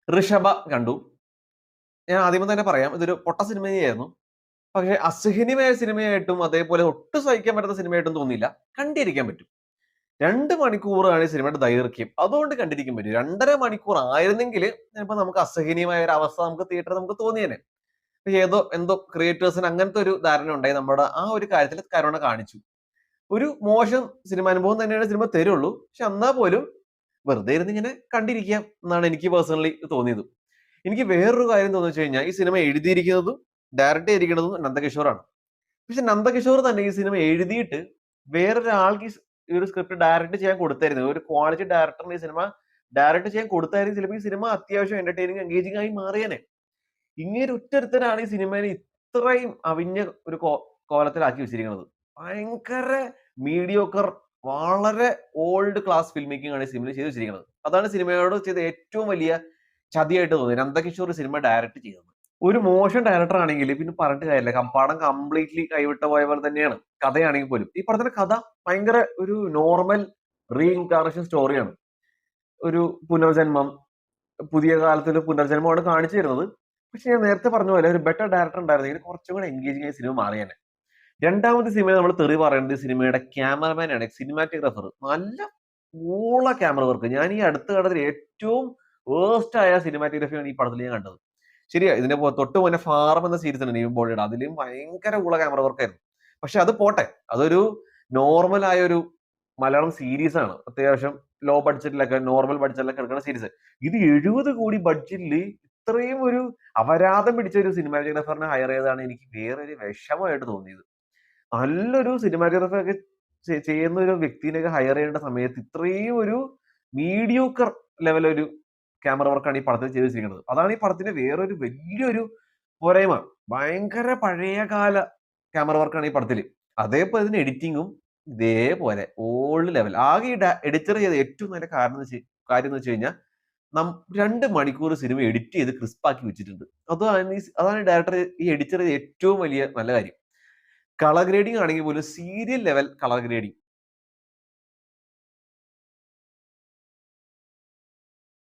ഋഷഭ കണ്ടു. ഞാൻ ആദ്യമേ തന്നെ പറയാം, ഇതൊരു പൊട്ട സിനിമയായിരുന്നു. പക്ഷേ അസഹനീയമായ സിനിമയായിട്ടും അതേപോലെ ഒട്ടും സഹിക്കാൻ പറ്റാത്ത സിനിമയായിട്ടും തോന്നിയില്ല. കണ്ടിരിക്കാൻ പറ്റും. 2 മണിക്കൂറാണ് ഈ സിനിമയുടെ ദൈർഘ്യം. അതുകൊണ്ട് കണ്ടിരിക്കാൻ പറ്റും. 2.5 മണിക്കൂർ ആയിരുന്നെങ്കില് ചിലപ്പോ നമുക്ക് അസഹനീയമായ ഒരു അവസ്ഥ നമുക്ക് തിയേറ്ററിൽ നമുക്ക് തോന്നിയേനെ. പക്ഷേ എന്തോ ക്രിയേറ്റേഴ്സിന് അങ്ങനത്തെ ഒരു ധാരണ ഉണ്ടായി. നമ്മുടെ ആ ഒരു കാര്യത്തിൽ കരുണ കാണിച്ചു. ഒരു മോശം സിനിമാനുഭവം തന്നെയാണ് സിനിമ തരുള്ളൂ. പക്ഷെ എന്നാ പോലും വെറുതെ ഇരുന്ന് ഇങ്ങനെ കണ്ടിരിക്കാം എന്നാണ് എനിക്ക് പേഴ്സണലി തോന്നിയത്. എനിക്ക് വേറൊരു കാര്യം തോന്നുന്നു വെച്ച് കഴിഞ്ഞാൽ ഈ സിനിമ എഴുതിയിരിക്കുന്നതും ഡയറക്ട് ചെയ്തിരിക്കുന്നതും നന്ദകിഷോറാണ്. പക്ഷെ നന്ദകിഷോർ തന്നെ ഈ സിനിമ എഴുതിയിട്ട് വേറൊരാൾക്ക് ഈ ഒരു സ്ക്രിപ്റ്റ് ഡയറക്ട് ചെയ്യാൻ കൊടുത്തായിരുന്നു. ഒരു ക്വാളിറ്റി ഡയറക്ടറിന് ഈ സിനിമ ഡയറക്ട് ചെയ്യാൻ കൊടുത്തായിരുന്നു ചിലപ്പോൾ ഈ സിനിമ അത്യാവശ്യം എന്റർടൈനിങ് എൻഗേജിംഗ് ആയി മാറിയേനെ. ഇങ്ങനെ ഒറ്റൊരുത്തനാണ് ഈ സിനിമയെ ഇത്രയും അവിഞ്ഞ ഒരു കോലത്തിലാക്കി വെച്ചിരിക്കുന്നത്. ഭയങ്കര മീഡിയോക്കർ, വളരെ ഓൾഡ് ക്ലാസ് ഫിൽം മേക്കിംഗ് ആണ് ഈ സിനിമയിൽ ചെയ്തു വെച്ചിരിക്കുന്നത്. അതാണ് സിനിമയോട് ചെയ്ത ഏറ്റവും വലിയ ചതിയായിട്ട് തോന്നിയത്. നന്ദകിഷോർ സിനിമ ഡയറക്ട് ചെയ്തത്. ഒരു മോശം ഡയറക്ടർ ആണെങ്കിൽ പിന്നെ പറഞ്ഞിട്ട് കാര്യമില്ല. പടം കംപ്ലീറ്റ്ലി കൈവിട്ട പോയ പോലെ തന്നെയാണ്. കഥയാണെങ്കിൽ പോലും. ഈ പടത്തിന്റെ കഥ ഭയങ്കര ഒരു നോർമൽ റീഇൻകാർണേഷൻ സ്റ്റോറിയാണ്. ഒരു പുനർജന്മം, പുതിയ കാലത്തൊരു പുനർജന്മമാണ് കാണിച്ചു തരുന്നത്. പക്ഷെ ഞാൻ നേരത്തെ പറഞ്ഞ പോലെ ഒരു ബെറ്റർ ഡയറക്ടർ ഉണ്ടായിരുന്നെങ്കിൽ കുറച്ചും കൂടെ എൻഗേജിംഗ് ആയ സിനിമ മാറിയേനെ. രണ്ടാമത്തെ സിനിമ നമ്മൾ തെറി പറയുന്നത് സിനിമയുടെ ക്യാമറമാൻ ആണ്, സിനിമാറ്റോഗ്രാഫർ. നല്ല ഊള ക്യാമറ വർക്ക്. ഞാൻ ഈ അടുത്ത കാലത്തിൽ ഏറ്റവും വേഴ്സ്റ്റ് ആയ സിനിമാറ്റോഗ്രഫിയാണ് ഈ പടത്തിൽ ഞാൻ കണ്ടത്. ശരിയാ, ഇതിന്റെ തൊട്ട് മുന്നേ ഫാറം എന്ന സീരീസ് ഉണ്ട് നിവിൻ പോളിയുടെ. അതിലും ഭയങ്കര ഊള ക്യാമറ വർക്കായിരുന്നു. പക്ഷെ അത് പോട്ടെ, അതൊരു നോർമൽ ആയ ഒരു മലയാളം സീരീസ് ആണ്. അത്യാവശ്യം ലോ ബഡ്ജറ്റിലൊക്കെ നോർമൽ ബഡ്ജറ്റിലൊക്കെ എടുക്കുന്ന സീരീസ്. ഇത് 70 കോടി ബഡ്ജറ്റിൽ ഇത്രയും ഒരു അപരാധം പിടിച്ച ഒരു സിനിമാറ്റോഗ്രാഫറിനെ ഹയർ ചെയ്തതാണ് എനിക്ക് വേറൊരു വിഷമമായിട്ട് തോന്നിയത്. നല്ലൊരു സിനിമാറ്റോഗ്രാഫി ഒക്കെ ചെയ്യുന്ന ഒരു വ്യക്തിനെയൊക്കെ ഹയർ ചെയ്യേണ്ട സമയത്ത് ഇത്രയും ഒരു മീഡിയോക്കർ ലെവൽ ഒരു ക്യാമറ വർക്കാണ് ഈ പടത്തിൽ ചെയ്ത് വെച്ചിരിക്കുന്നത്. അതാണ് ഈ പടത്തിന്റെ വേറൊരു വലിയൊരു പോരായ്മ. ഭയങ്കര പഴയകാല ക്യാമറ വർക്കാണ് ഈ പടത്തില്. അതേപോലെ തന്നെ എഡിറ്റിങ്ങും ഇതേപോലെ ഓൾഡ് ലെവൽ. ആകെ ഈ എഡിറ്റർ ചെയ്ത ഏറ്റവും നല്ല കാര്യം എന്ന് വെച്ച് കഴിഞ്ഞാൽ 2 മണിക്കൂർ സിനിമ എഡിറ്റ് ചെയ്ത് ക്രിസ്പാക്കി വെച്ചിട്ടുണ്ട്. അതാണ് ഡയറക്ടർ ഈ എഡിറ്റർ ചെയ്ത ഏറ്റവും വലിയ നല്ല കാര്യം. കളർ ഗ്രേഡിംഗ് ആണെങ്കിൽ പോലും സീരിയൽ ലെവൽ കളർ ഗ്രേഡിംഗ്.